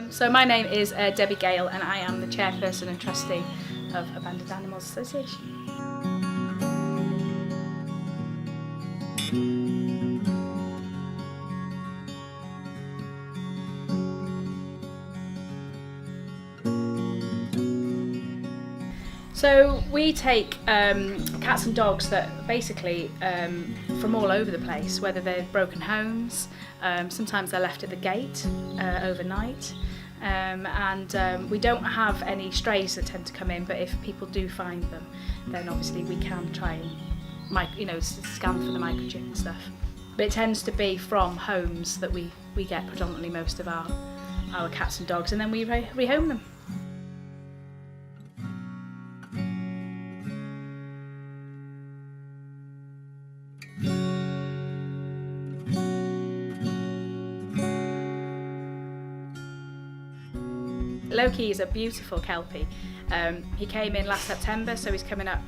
So my name is Debbie Gale and I am the chairperson and trustee of Abandoned Animals Association. So we take cats and dogs that basically from all over the place, whether they're broken homes, sometimes they're left at the gate overnight, and we don't have any strays that tend to come in, but if people do find them, then obviously we can try and scan for the microchip and stuff. But it tends to be from homes that we get predominantly most of our cats and dogs, and then we rehome them. Loki is a beautiful Kelpie. He came in last September, so he's coming up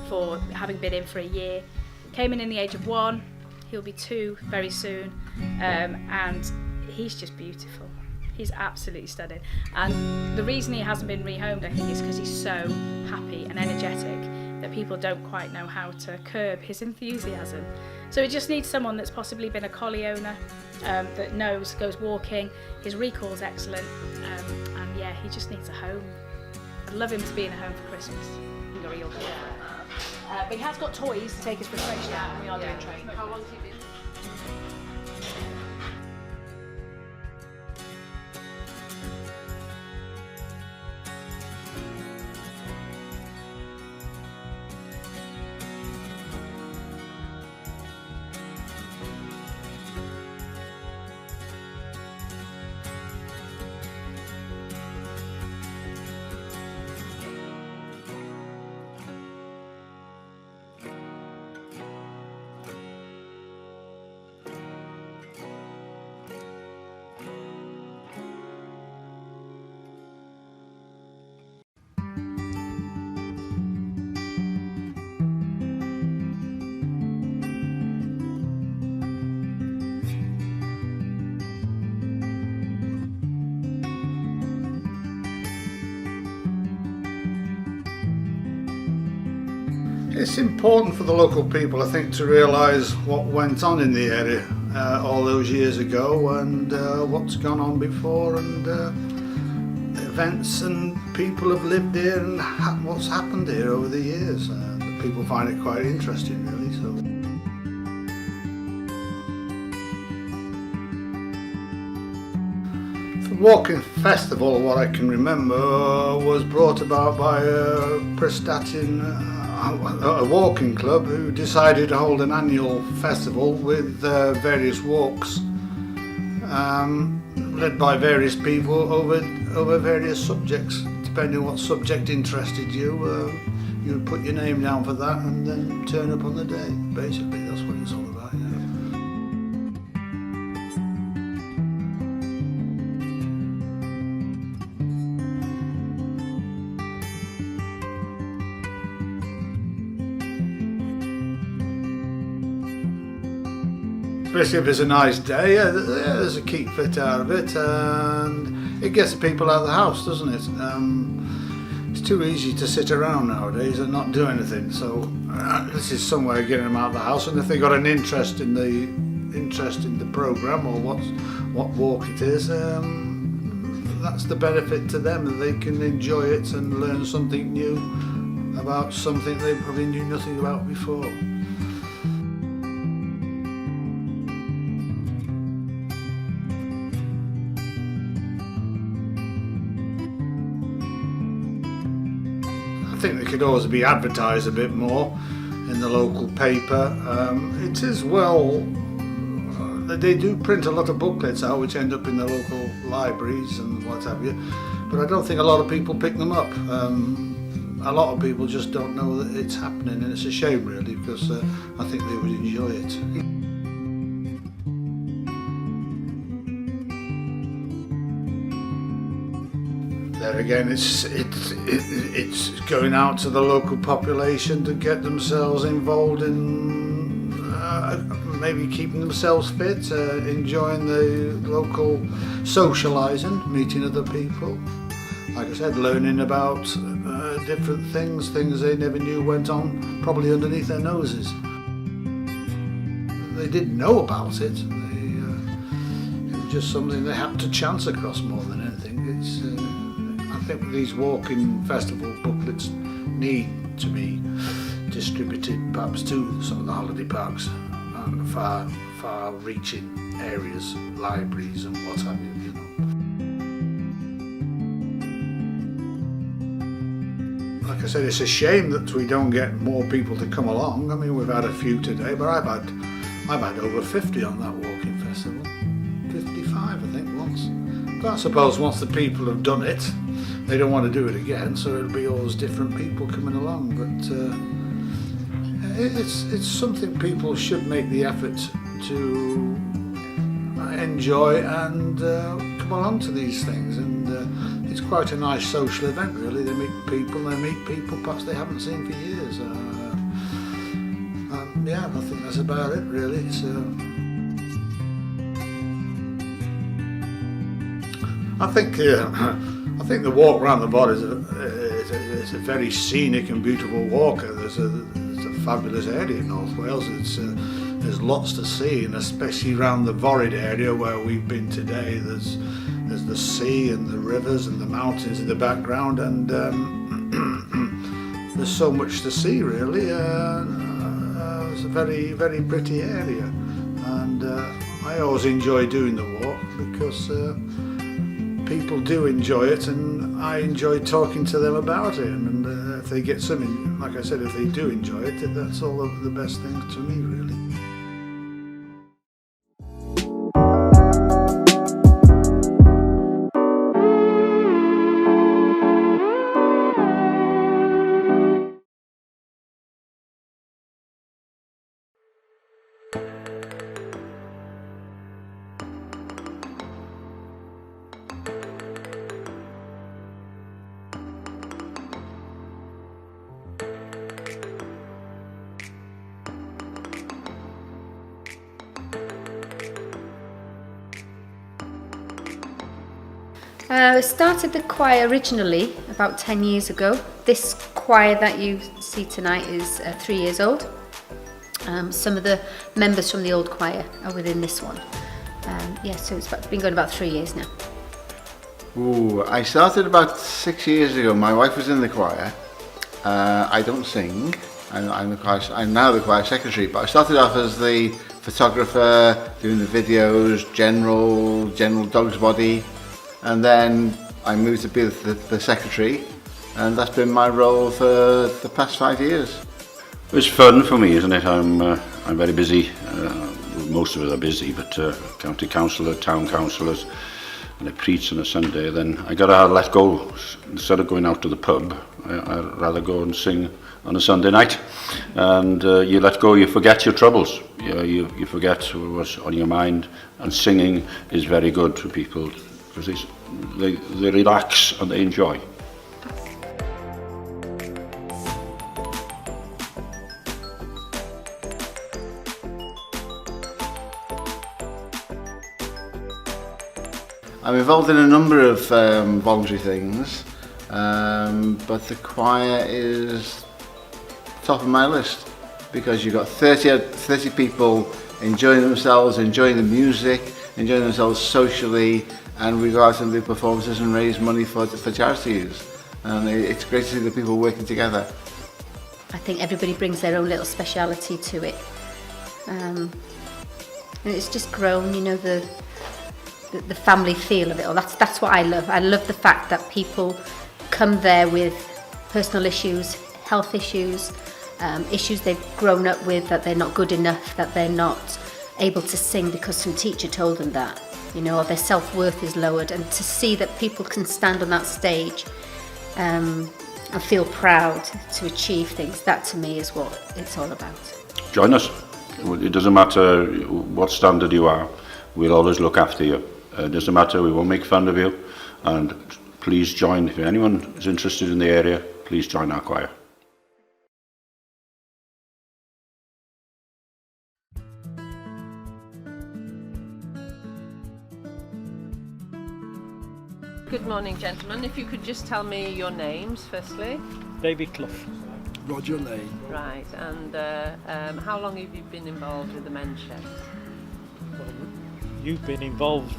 for having been in for a year. Came in the age of 1, he'll be 2 very soon, and he's just beautiful. He's absolutely stunning. And the reason he hasn't been rehomed, I think, is because he's so happy and energetic that people don't quite know how to curb his enthusiasm. So he just needs someone that's possibly been a collie owner, that goes walking. His recall's excellent, and yeah, he just needs a home. I'd love him to be in a home for Christmas. But he has got toys to take his frustration out, and we are doing training. How long has he been? It's important for the local people, I think, to realise what went on in the area all those years ago, and what's gone on before, and events and people have lived here and what's happened here over the years. People find it quite interesting, really. The Walking Festival, what I can remember, was brought about by Prestatyn, a walking club, who decided to hold an annual festival with various walks, led by various people over various subjects. Depending on what subject interested you, you would put your name down for that and then turn up on the day. Basically, that's what it's all about. Yeah. Especially if it's a nice day, there's a keep fit out of it, and it gets the people out of the house, doesn't it? It's too easy to sit around nowadays and not do anything, so this is some way of getting them out of the house. And if they've got an interest in the programme or what walk it is, that's the benefit to them, that they can enjoy it and learn something new about something they probably knew nothing about before. I think they could always be advertised a bit more in the local paper. It is they do print a lot of booklets out which end up in the local libraries and what have you, but I don't think a lot of people pick them up. A lot of people just don't know that it's happening, and it's a shame really, because I think they would enjoy it. There again, it's going out to the local population to get themselves involved in maybe keeping themselves fit, enjoying the local socialising, meeting other people. Like I said, learning about different things they never knew went on probably underneath their noses. They didn't know about it. It was just something they happened to chance across more than anything. I think these walking festival booklets need to be distributed perhaps to some of the holiday parks and far-reaching areas, libraries and what have you. Like I said, it's a shame that we don't get more people to come along. I mean, we've had a few today, but I've had over 50 on that walking festival. 55, I think, once. But I suppose once the people have done it, they don't want to do it again, so it'll be always different people coming along. But it's something people should make the effort to enjoy and come along to these things. And it's quite a nice social event, really. They meet people perhaps they haven't seen for years. Yeah, I think that's about it, really. I think the walk around the bod is a very scenic and beautiful walk. It's a fabulous area in North Wales. There's lots to see, and especially around the Vorrid area where we've been today. There's the sea and the rivers and the mountains in the background, and there's so much to see, really. It's a very, very pretty area, and I always enjoy doing the walk because people do enjoy it, and I enjoy talking to them about it. And if they get something, like I said, if they do enjoy it, that's all of the best things to me, really. I started the choir originally about 10 years ago. This choir that you see tonight is 3 years old. Some of the members from the old choir are within this one. So it's been going about 3 years now. I started about 6 years ago. My wife was in the choir. I don't sing. I'm now the choir secretary, but I started off as the photographer, doing the videos, general dog's body. And then I moved to be the secretary, and that's been my role for the past 5 years. It's fun for me, isn't it? I'm very busy. Most of us are busy, but county councillor, town councillors, and I preach on a Sunday. Then I got to let go. Instead of going out to the pub, I'd rather go and sing on a Sunday night. And you let go, you forget your troubles. You forget what's on your mind. And singing is very good for people, because they relax and they enjoy. I'm involved in a number of voluntary things, but the choir is top of my list because you've got 30 people enjoying themselves, enjoying the music, enjoying themselves socially, and we go out and do performances and raise money for charities. And it's great to see the people working together. I think everybody brings their own little speciality to it. And it's just grown, you know, the family feel of it all. That's what I love. I love the fact that people come there with personal issues, health issues, issues they've grown up with, that they're not good enough, that they're not able to sing because some teacher told them that, you know, or their self-worth is lowered. And to see that people can stand on that stage and feel proud to achieve things, that to me is what it's all about. Join us. It doesn't matter what standard you are, we'll always look after you. It doesn't matter, we won't make fun of you. And please join, if anyone is interested in the area, please join our choir. Good morning, gentlemen. If you could just tell me your names firstly. David Clough. Roger Lane. Right, and how long have you been involved with the men's sheds? Well, you've been involved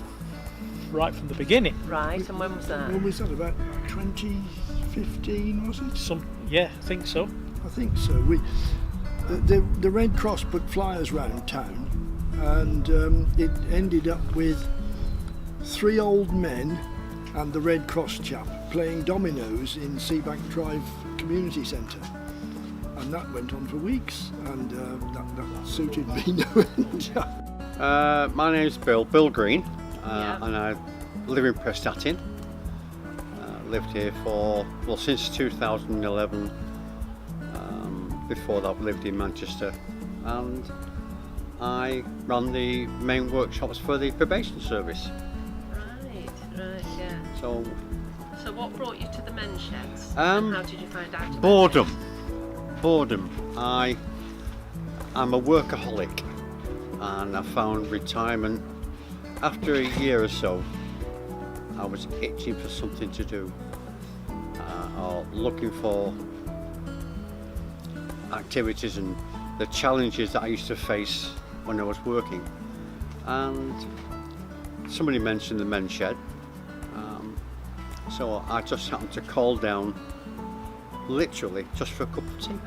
right from the beginning. Right, and when was that? When was that? About 2015, was it? Yeah, I think so. I think so. The Red Cross put flyers round town, and it ended up with 3 old men and the Red Cross chap playing dominoes in Seabank Drive Community Centre. And that went on for weeks, and that suited me no end. My name's Bill Green, and I live in Prestatyn. Lived here since 2011. Before that, I lived in Manchester, and I ran the main workshops for the probation service. Right, yeah. So what brought you to the men's sheds? And how did you find out about it? Boredom. I'm a workaholic, and I found retirement after a year or so. I was itching for something to do, or looking for activities and the challenges that I used to face when I was working. And somebody mentioned the men's shed, so I just happened to call down literally just for a cup of tea.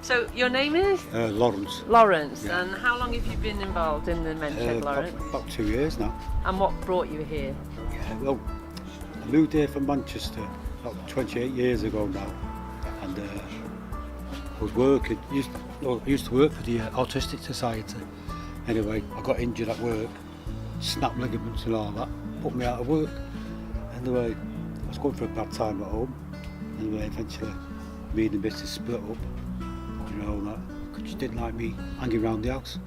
So your name is? Lawrence. Lawrence, Yeah. and how long have you been involved in the men's shed, Lawrence? About 2 years now. And what brought you here? Yeah, well, I moved here from Manchester about 28 years ago now, and I was working. I used to work for the Autistic Society. Anyway, I got injured at work, snapped ligaments and all that, put me out of work. Anyway, I was going through a bad time at home. Anyway, eventually, me and the missus split up. You know that, because she didn't like me hanging around the house.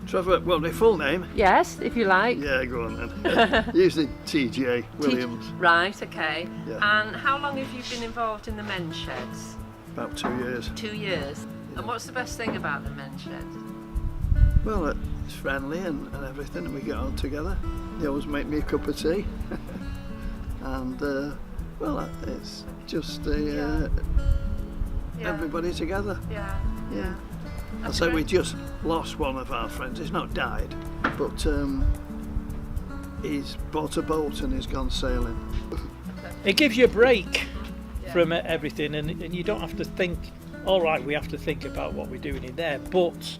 Trevor, well, my full name? Yes, if you like. Yeah, go on then. Usually TJ Williams. Right, okay. Yeah. And how long have you been involved in the men's sheds? About 2 years. 2 years. And what's the best thing about the men's sheds? Well, it's friendly and everything, and we get on together. They always make me a cup of tea. And, well, it's just everybody together. Yeah. Yeah. I say we just lost one of our friends. He's not died, but he's bought a boat and he's gone sailing. It gives you a break from everything, and you don't have to think, all right, we have to think about what we're doing in there, but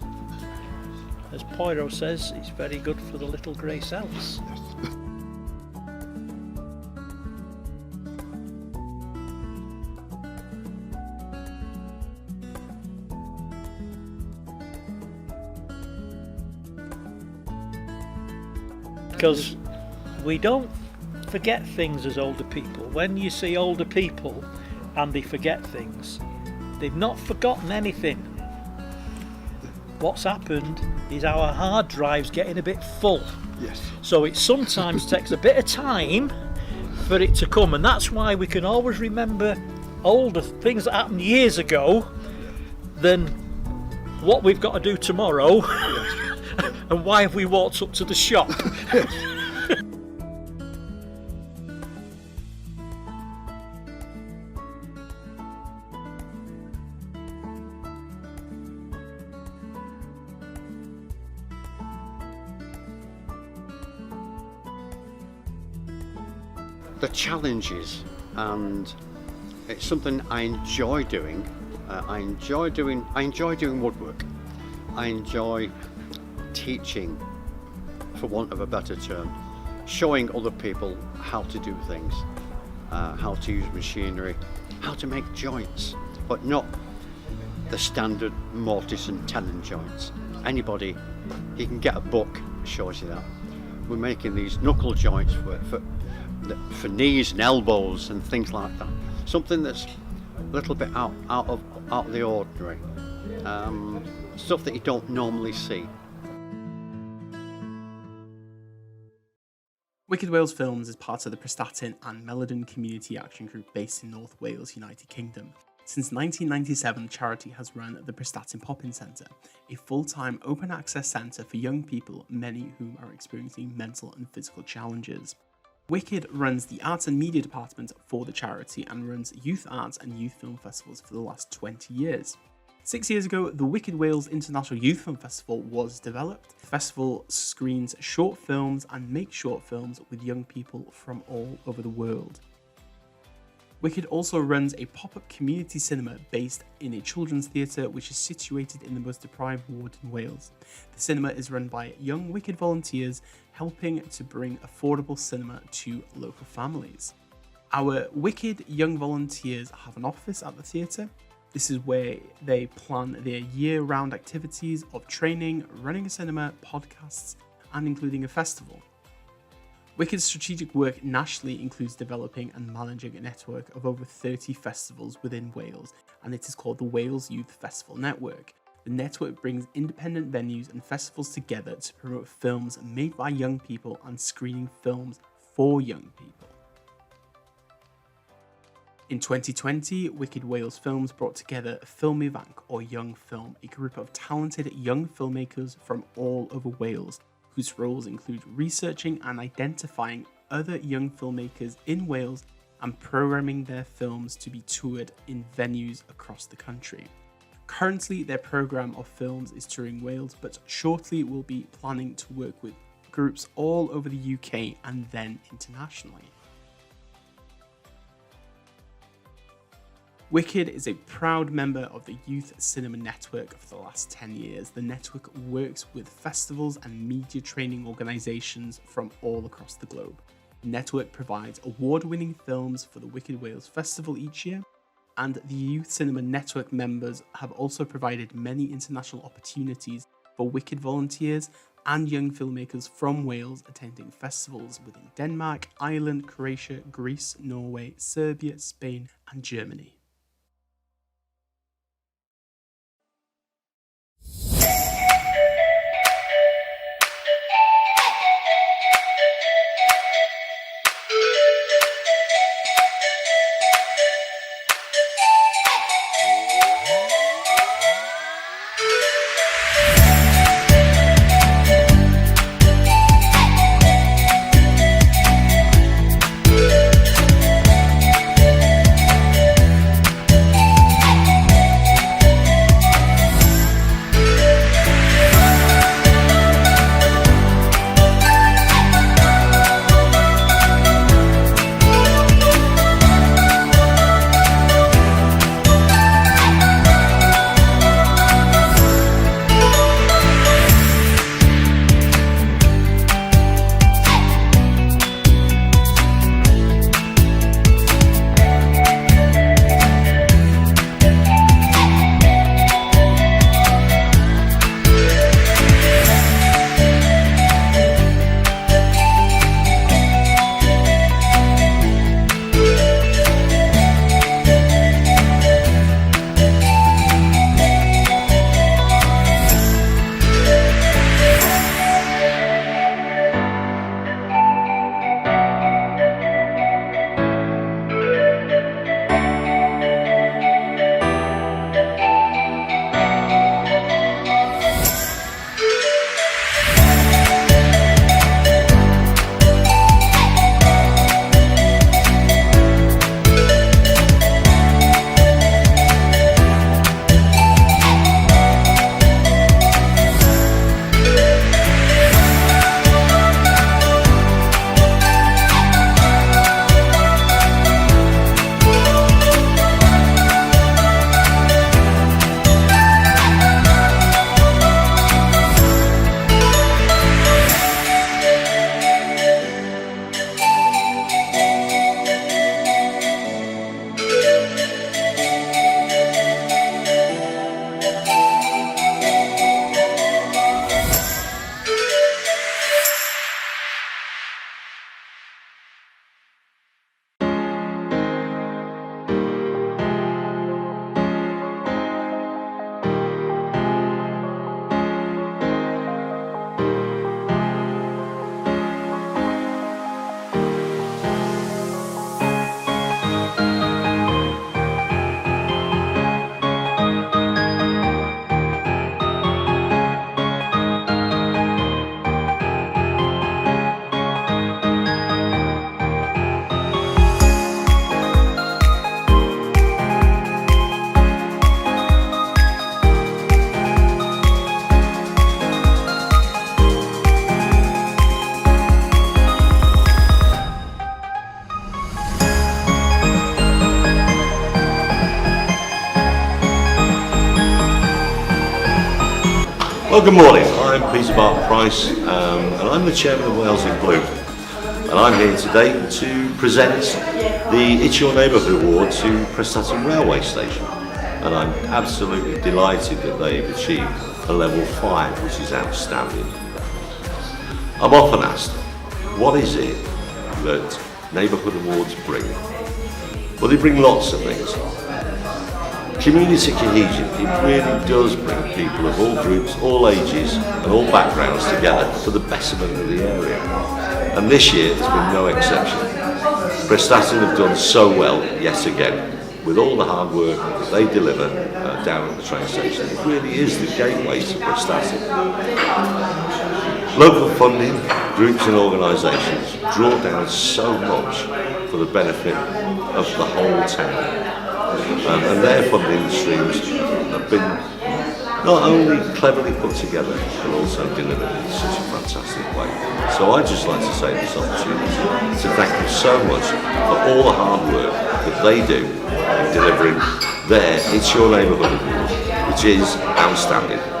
as Poirot says, it's very good for the little grey cells. Because we don't forget things as older people. When you see older people and they forget things, they've not forgotten anything. What's happened is our hard drive's getting a bit full. Yes. So it sometimes takes a bit of time for it to come, and that's why we can always remember older things that happened years ago than what we've got to do tomorrow. And why have we walked up to the shop? The challenges, and it's something I enjoy doing. I enjoy doing woodwork. I enjoy teaching, for want of a better term, showing other people how to do things, how to use machinery, how to make joints, but not the standard mortise and tenon joints. Anybody, you can get a book that shows you that. We're making these knuckle joints for knees and elbows and things like that. Something that's a little bit out of the ordinary. Stuff that you don't normally see. Wicked Wales Films is part of the Prestatyn and Meliden Community Action Group based in North Wales, United Kingdom. Since 1997, the charity has run the Prestatyn Pop-In Centre, a full-time open-access centre for young people, many of whom are experiencing mental and physical challenges. Wicked runs the Arts and Media Department for the charity and runs youth arts and youth film festivals for the last 20 years. 6 years ago, the Wicked Wales International Youth Film Festival was developed. The festival screens short films and makes short films with young people from all over the world. Wicked also runs a pop-up community cinema based in a children's theatre which is situated in the most deprived ward in Wales. The cinema is run by young Wicked volunteers helping to bring affordable cinema to local families. Our Wicked young volunteers have an office at the theatre. This is where they plan their year-round activities of training, running a cinema, podcasts, and including a festival. Wicked's strategic work nationally includes developing and managing a network of over 30 festivals within Wales, and it is called the Wales Youth Festival Network. The network brings independent venues and festivals together to promote films made by young people and screening films for young people. In 2020, Wicked Wales Films brought together Film Ifanc, or Young Film, a group of talented young filmmakers from all over Wales, whose roles include researching and identifying other young filmmakers in Wales and programming their films to be toured in venues across the country. Currently, their programme of films is touring Wales, but shortly will be planning to work with groups all over the UK and then internationally. Wicked is a proud member of the Youth Cinema Network for the last 10 years. The network works with festivals and media training organisations from all across the globe. The network provides award-winning films for the Wicked Wales Festival each year, and the Youth Cinema Network members have also provided many international opportunities for Wicked volunteers and young filmmakers from Wales attending festivals within Denmark, Ireland, Croatia, Greece, Norway, Serbia, Spain, and Germany. Well, good morning. I'm Peter Barton-Price, and I'm the chairman of Wales in Blue. And I'm here today to present the It's Your Neighbourhood Award to Prestatyn Railway Station. And I'm absolutely delighted that they've achieved a level 5, which is outstanding. I'm often asked, what is it that neighbourhood awards bring? Well, they bring lots of things. Community cohesion, it really does bring people of all groups, all ages and all backgrounds together for the betterment of the area. And this year has been no exception. Prestatyn have done so well yet again with all the hard work that they deliver down at the train station. It really is the gateway to Prestatyn. Local funding, groups and organisations draw down so much for the benefit of the whole town. And their funding streams have been not only cleverly put together, but also delivered in such a fantastic way. So I'd just like to take this opportunity to thank them so much for all the hard work that they do in delivering their It's Your Neighbourhood Award, which is outstanding.